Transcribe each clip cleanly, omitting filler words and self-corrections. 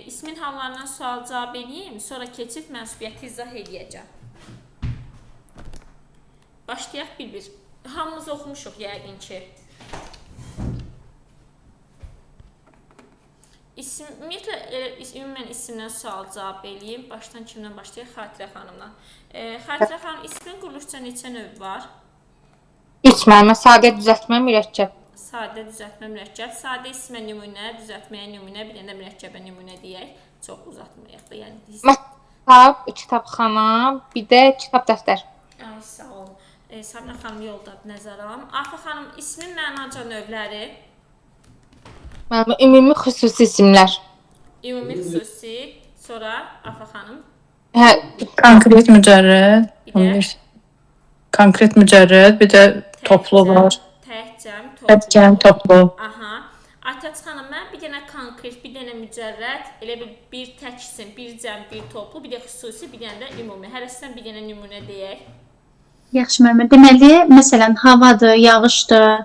İsmin hallarından sual cavab edeyim, sonra keçib mənsubiyyəti izah edəcəm. Başlayaq bir-bir. Hamımız oxumuşuq yəqin ki. Ümumiyyətlə, ümumən isimdən sual cavab edeyim. Başdan kimdən başlayaq? Xatirə xanımdan. Xatirə xanım, ismin quruluşca neçə növ var? 3 müəllimə, sadə düzəltmə, mürəkkəb. Sadə düzəltmə, mürəkkəb. Sadə ismə nümunə, düzəltməyə nümunə, bir də mürəkkəbə nümunə deyək. Çox uzatmayaq da. Yəni kitab, kitabxana, bir də kitab dəftər. Ay, sağ ol. Sabina xanım yoldadır, nəzərə alım. Afə xanım, ismin mənaca növləri? Müəllimə, ümumi xüsusi isimlər. Ümumi xüsusi, sonra Afə xanım? Konkret mücərrəd. Bir də? Konkret mücərrəd, bir də toplu var. Təkcəm, toplu. Aha. Aytaç xanım, mən bir dənə konkret, bir dənə mücərrəd, elə bir tək isim, bir cəm, bir toplu, bir də xüsusi, bir dənə də ümumi. Hərəsindən bir dənə nümunə deyək. Yaxşı müəllimə. Deməli, məsələn, havadır, yağışdır.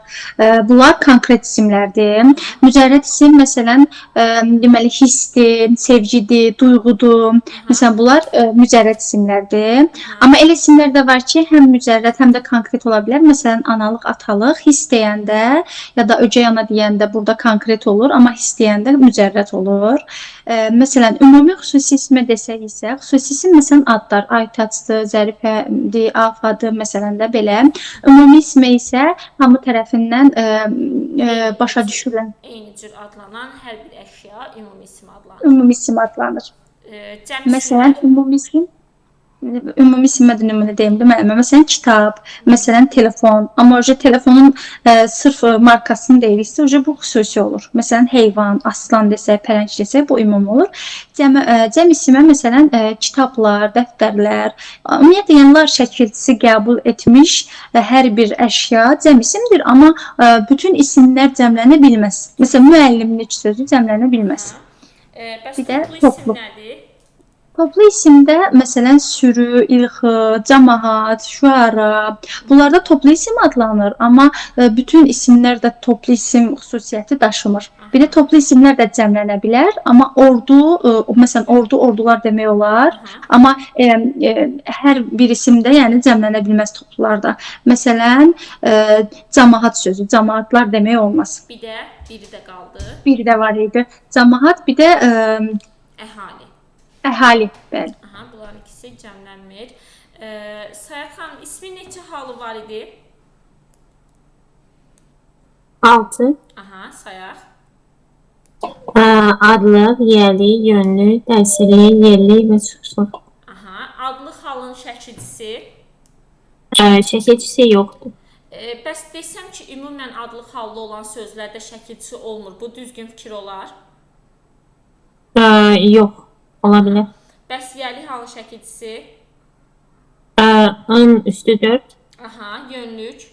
Bunlar konkret isimlərdir. Mücərrəd isim məsələn, deməli hissdir, sevgidir, duyğudur. Məsələn, bunlar mücərrəd isimlərdir. Amma elə isimlər də var ki, həm mücərrəd, həm də konkret ola bilər. Məsələn, analıq, atalıq, hiss deyəndə ya da ögey ana deyəndə burada konkret olur, amma hiss deyəndə mücərrəd olur. Məsələn, ümumi xüsusi ismə desək isə, xüsusi isim məsələn adlar, Aytaçdır, Zərifədir, Afadır, məsələn də belə. Ümumi ismə isə hamı tərəfindən başa düşülən, eyni cür adlanan hər bir əşya ümumi isim adlanır. Ümumi isim adlanır. Məsələn, ümumi isimə də nümunə deyim də müəllimə. Məsələn, kitab, məsələn, telefon. Amma telefonun sırf markasını deyiriksə, bu xüsusi olur. Məsələn, heyvan, aslan desək, pələng desək, bu ümumi olur. Cəm isimə məsələn, kitablar, dəftərlər, ümumiyyətlə yanlar şəkilçisi qəbul etmiş hər bir əşya cəm isimdir, amma bütün isimlər cəmlənə bilməz. Məsələn, müəllimlik sözü cəmlənə bilməz. Bəs toplu isim nədir? Toplu isimdə məsələn sürü, ilxı, cəmaət, şüara, bunlarda toplu isim adlanır, amma bütün isimlər də toplu isim xüsusiyyəti daşımır. Bir də toplu isimlər də cəmlənə bilər, amma ordu, məsələn ordular demək olar, amma hər bir isimdə yəni cəmlənə bilməz toplularda. Məsələn, cəmaət sözü, cəmaətlər demək olmaz. Bir də biri də qaldı. Biri də var idi. Cəmaət, bir də əhali. Əhali, bəli. Aha, bunlar ikisi cəmlənmir. Sayaq xanım, ismin neçə halı var idi? 6. Aha, sayaq. Adlıq, yerli, yönlü, təsirli, yerli və çıxışlı. Aha, adlıq halın şəkilçisi? Şəkilçisi yoxdur. Bəs desəm ki, ümumən adlıq hallı olan sözlərdə şəkilçisi olmur, bu düzgün fikir olar? Yox. Ola bilər. Bəs yerli halın şəkilçisi? In üstü 4. Aha, yönlük?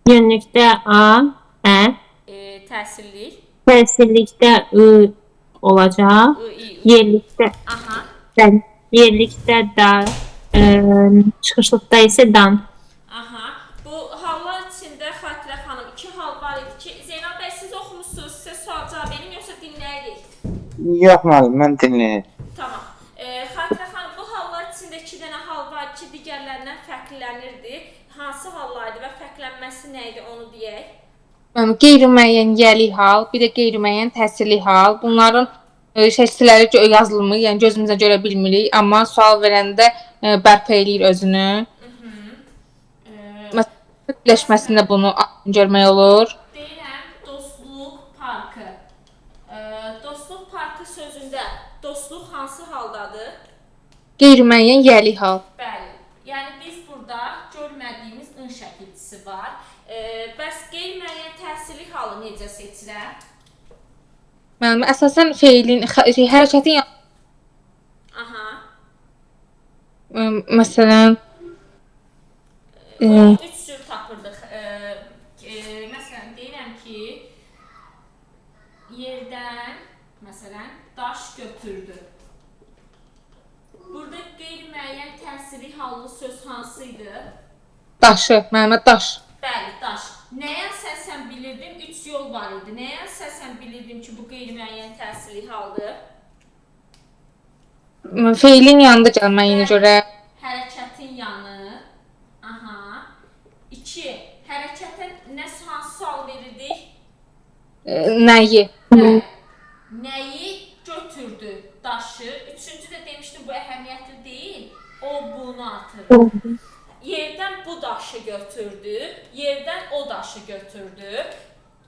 Yönlükdə A, Ə. Təsirlik? Təsirlikdə I olacaq. Yerlikdə Aha. Yerlikdə da, çıxışlıqda isə dan. Aha. Bu hallar içində Xatirə xanım 2 hal var idi ki, Zeynal bəy siz oxumusunuz, sizə sual cavab verim, yoxsa dinləyirik? Yox müəllim, mən dinləyirəm. Tamam. Xatirə xanım, bu hallar içində 2 dənə hal var ki, digərlərindən fərqlənirdi. Hansı hallardı və fərqlənməsi nə idi, onu deyək? Qeyri-müəyyən yerli hal, bir də qeyri-müəyyən təsirli hal. Bunların şəkilləri yazılmır, yəni gözümüzə görə bilmirik, amma sual verəndə bərpa eləyir özünü. Məsələn, birləşməsində bunu görmək olur. Deyirəm, dostluq parkı. Dostluq parkı sözündə dostluq hansı haldadır? Qeyri-müəyyən yerli hal. Bəli. Yəni biz burada görmədiyimiz ın şəkilçisi var. Bəs qeyri-müəyyən təsirli halı necə seçirəm? Müəllimə, əsasən feilin, hərəkətin Aha. Məsələn, 3 cür tapırdıq. Məsələn, deyirəm ki, yerdən, məsələn, daş götürdü. Burada qeyri-müəyyən təsirli hallı söz hansı idi? daşı, müəllimə, daş. Bəli, daş. Nəyə əsasən bilirdim? 3 yol var idi. Nəyə əsasən bilirdim ki, bu qeyri-müəyyən təsirli haldır? Feilin yanında gəlməyinə görə Hərəkətin yanı. Aha. 2. Hərəkətə hansı sual verirdik? nəyi? Bəli. Nəyi götürdü? Daşı. 3-cü də demişdim, bu əhəmiyyətli deyil. O bunu atır. Yerdən bu daşı götürdü, yerdən o daşı götürdü.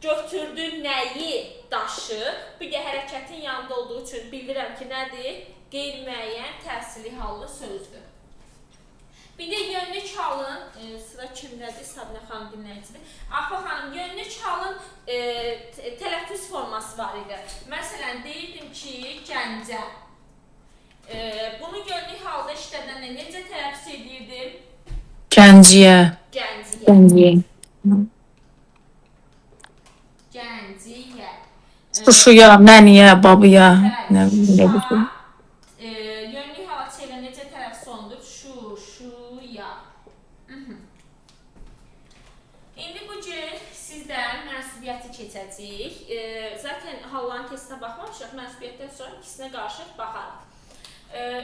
Götürdü nəyi? Daşı. Bir də hərəkətin yanında olduğu üçün bildirəm ki, nədir? Qeyri-müəyyən təsirli hallı sözdür. Bir də yönlük halın, sıra kimdədir? Sabinə xanım dinləyicidir. Afa xanım, yönlük halın tələffüz forması var idi. Məsələn, deyirdim ki, Gəncə. Bunu yönlük halda işlədəndə necə tələffüz edirdim? Gənciyə. Gənciyə. Gənciyə. Şuşuya, məniyə, babıya. Nə bilim. Yönlü hala çevirə necə tələffüz olunur? Şuşuya. İndi bu gün sizdən mənsubiyyəti keçəcəyik. Zaten halların testinə baxmamışıq. Mənsubiyyətdən sonra ikisinə qarşı baxarıq.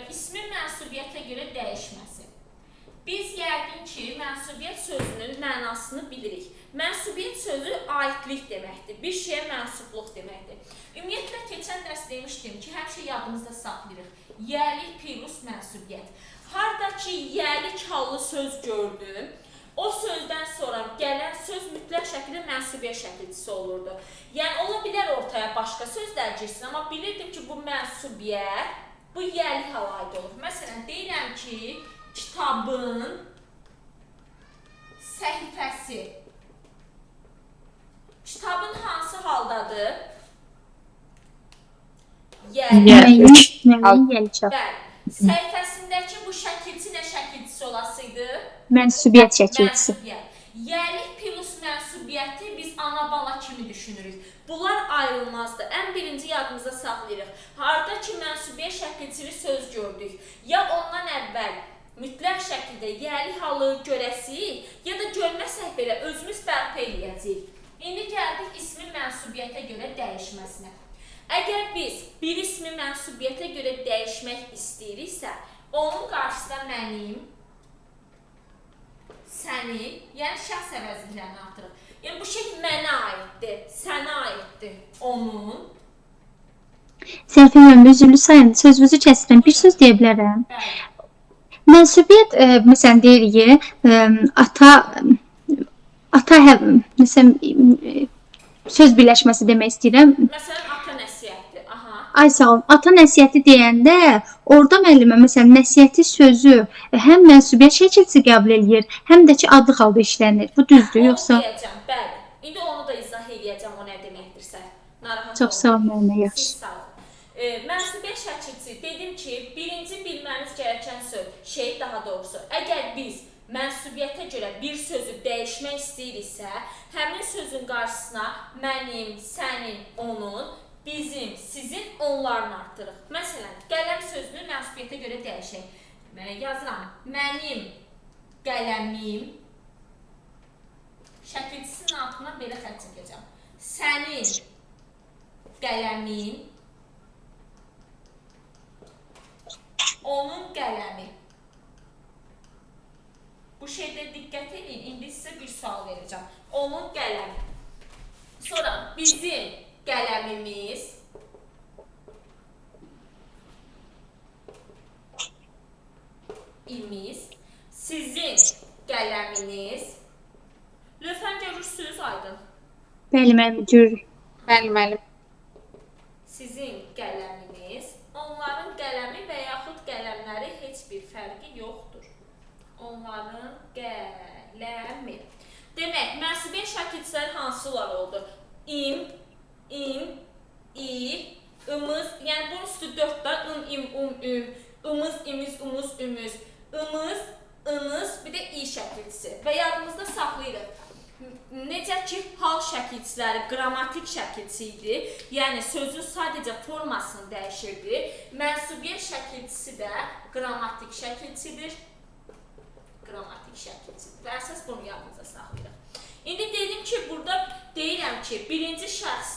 İsmin mənsubiyyətə görə dəyişməsi. Biz yəqin ki, mənsubiyyət sözünün mənasını bilirik. Mənsubiyyət sözü aidlik deməkdir, bir şeyə mənsubluq deməkdir. Ümumiyyətlə, keçən dərs demişdim ki, həmişə yadımızda saxlayırıq. Yəlik plus mənsubiyyət. Harada ki, yəlik hallı söz gördüm, o sözdən sonra gələn söz mütləq şəkildə mənsubiyyət şəkilçisi olurdu. Yəni, ola bilər ortaya başqa sözlər girsin, amma bilirdim ki, bu mənsubiyyət, bu yəlik hala aid olur. Məsələn, deyirəm ki, kitabın səhifəsi. Kitabın hansı haldadır? Yəlik. Bəli. Səhifəsindəki bu şəkilçi nə şəkilçisi olasıydı? Mənsubiyyət şəkilçisi. Mənsubiyyət. Yəlik plus mənsubiyyəti biz ana-bala kimi düşünürük. Bunlar ayrılmazdır. Ən birinci yadımıza saxlayırıq. Harada ki, mənsubiyyət şəkilçili söz gördük, ya ondan əvvəl mütləq şəkildə yəlik halı görəsik, ya da görməsək belə özümüz bərpa eləyəcəyik. İndi gəldik ismin mənsubiyyətə görə dəyişməsinə. Əgər biz bir ismi mənsubiyyətə görə dəyişmək istəyiriksə, onun qarşısına mənim, sənin, yəni şəxs əvəzliklərini artırıq. Yəni bu şey mənə aiddir, sənə aiddir, onun. Sərfin müəllim, üzrlü sayın, sözünüzü kəsdirəm. Bir söz deyə bilərəm. Mənsubiyyət, məsələn, deyirik, məsələn, söz birləşməsi demək istəyirəm. Məsələn, ata nəsihəti. Aha. Ay sağ olun. Ata nəsihəti deyəndə, orada müəllimə, məsələn, nəsihəti sözü həm mənsubiyyət şəkilçisi qəbul eləyir, həm də ki, adlıq halda işlənir. Bu düzdür, yoxsa? Onu deyəcəm, bəli. İndi onu da izah eləyəcəm, o nə deməkdirsə. Narahat Çox sağ olun, müəllimə, yaxşı. Siz sağ olun. Mənsubiyyət şəkilçisi, dedim ki, birinci bilməniz gərəkən söz, daha doğrusu, əgər biz mənsubiyyətə görə bir sözü dəyişmək istəyiriksə, həmin sözün qarşısına mənim, sənin, onun, bizim, sizin, onların artırıq. Məsələn, qələm sözünü mənsubiyyətə görə dəyişək. Yazıram, mənim qələmim, şəkilçisinin altına belə xətt çəkəcəm. Sənin qələmin, onun qələmi. Bu şeydə diqqət edin, indi sizə bir sual verəcəm. Onun qələmi. Sonra bizim qələmimiz, sizin qələminiz. Lütfən görürsünüz, Aydın. Bəli, müəllim, görürük. Bəli, müəllim. Sizin qələminiz, onların qələmi və yaxud qələmləri heç bir fərqi yoxdur. Onların qələmi. Demək, mənsubiyyət şəkilçiləri hansılar oldu? İm, i, ımız, yəni bunun üstü 4 da, ım, üm, ımız, imiz, umuz, ümüz, ımız, ınız, bir də i şəkilçisi. Və yadımızda saxlayırıq. Necə ki, hal şəkilçiləri qrammatik şəkilçi idi, yəni sözün sadəcə formasını dəyişirdi. Mənsubiyyət şəkilçisi də qrammatik şəkilçidir. Və əsas bunu yadımıza saxlayırıq. İndi dedim ki, burada deyirəm ki, birinci şəxs